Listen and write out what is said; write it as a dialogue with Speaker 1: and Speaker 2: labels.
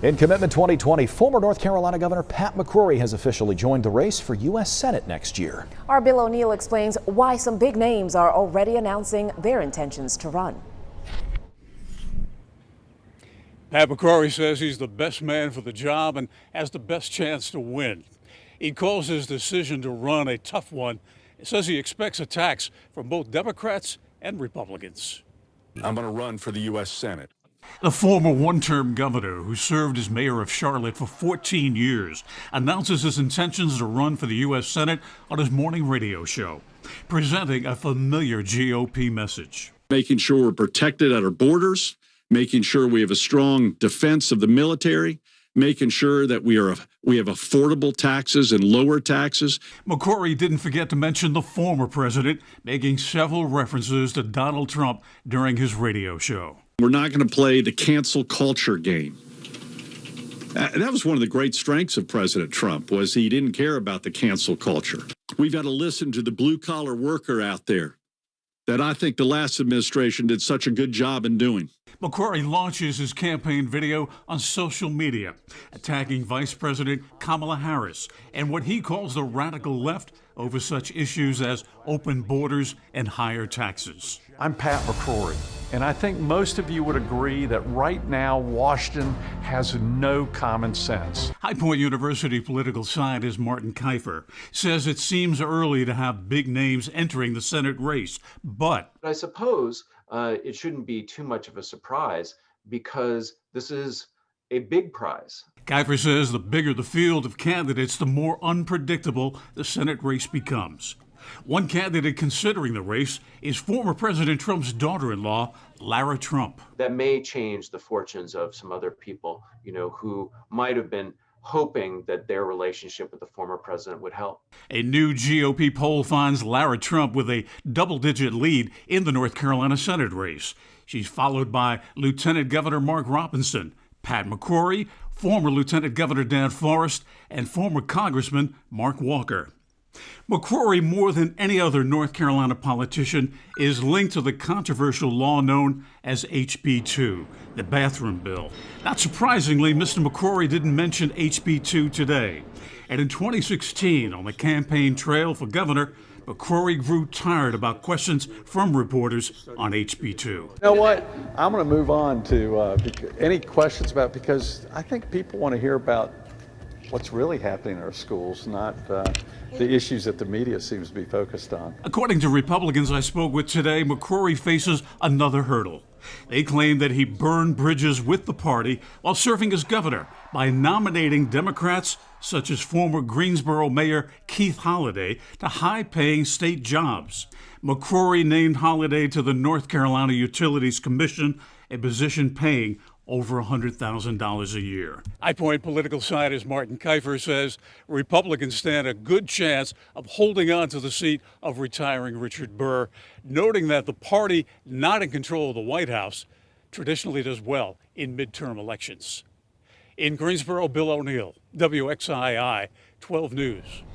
Speaker 1: In Commitment 2020, former North Carolina Governor Pat McCrory has officially joined the race for U.S. Senate next year.
Speaker 2: Our Bill O'Neill explains why some big names are already announcing their intentions to run.
Speaker 3: Pat McCrory says he's the best man for the job and has the best chance to win. He calls his decision to run a tough one. He says he expects attacks from both Democrats and Republicans.
Speaker 4: I'm going to run for the U.S. Senate.
Speaker 3: The former one-term governor, who served as mayor of Charlotte for 14 years, announces his intentions to run for the U.S. Senate on his morning radio show, presenting a familiar GOP message.
Speaker 5: Making sure we're protected at our borders, making sure we have a strong defense of the military, making sure that we have affordable taxes and lower taxes.
Speaker 3: McCrory didn't forget to mention the former president, making several references to Donald Trump during his radio show.
Speaker 5: We're not going to play the cancel culture game. That was one of the great strengths of President Trump, was he didn't care about the cancel culture. We've got to listen to the blue-collar worker out there that I think the last administration did such a good job in doing.
Speaker 3: McCrory launches his campaign video on social media, attacking Vice President Kamala Harris and what he calls the radical left over such issues as open borders and higher taxes.
Speaker 6: I'm Pat McCrory, and I think most of you would agree that right now Washington has no common sense.
Speaker 3: High Point University political scientist Martin Keifer says it seems early to have big names entering the Senate race, but
Speaker 7: I suppose it shouldn't be too much of a surprise because this is a big prize.
Speaker 3: Keifer says the bigger the field of candidates, the more unpredictable the Senate race becomes. One candidate considering the race is former President Trump's daughter-in-law, Lara Trump.
Speaker 7: That may change the fortunes of some other people, who might have been hoping that their relationship with the former president would help.
Speaker 3: A new GOP poll finds Lara Trump with a double-digit lead in the North Carolina Senate race. She's followed by Lieutenant Governor Mark Robinson, Pat McCrory, former Lieutenant Governor Dan Forest, and former Congressman Mark Walker. McCrory, more than any other North Carolina politician, is linked to the controversial law known as HB 2, the bathroom bill. Not surprisingly, Mr. McCrory didn't mention HB 2 today. And in 2016, on the campaign trail for governor, McCrory grew tired about questions from reporters on HB 2.
Speaker 6: You know what? I'm going to move on to any questions because I think people want to hear about what's really happening in our schools, not the issues that the media seems to be focused on.
Speaker 3: According to Republicans I spoke with today, McCrory faces another hurdle. They claim that he burned bridges with the party while serving as governor by nominating Democrats such as former Greensboro Mayor Keith Holliday to high-paying state jobs. McCrory named Holliday to the North Carolina Utilities Commission, a position paying over $100,000 a year. High Point political scientist Martin Keifer says Republicans stand a good chance of holding on to the seat of retiring Richard Burr, noting that the party not in control of the White House traditionally does well in midterm elections. In Greensboro, Bill O'Neill, WXII 12 News.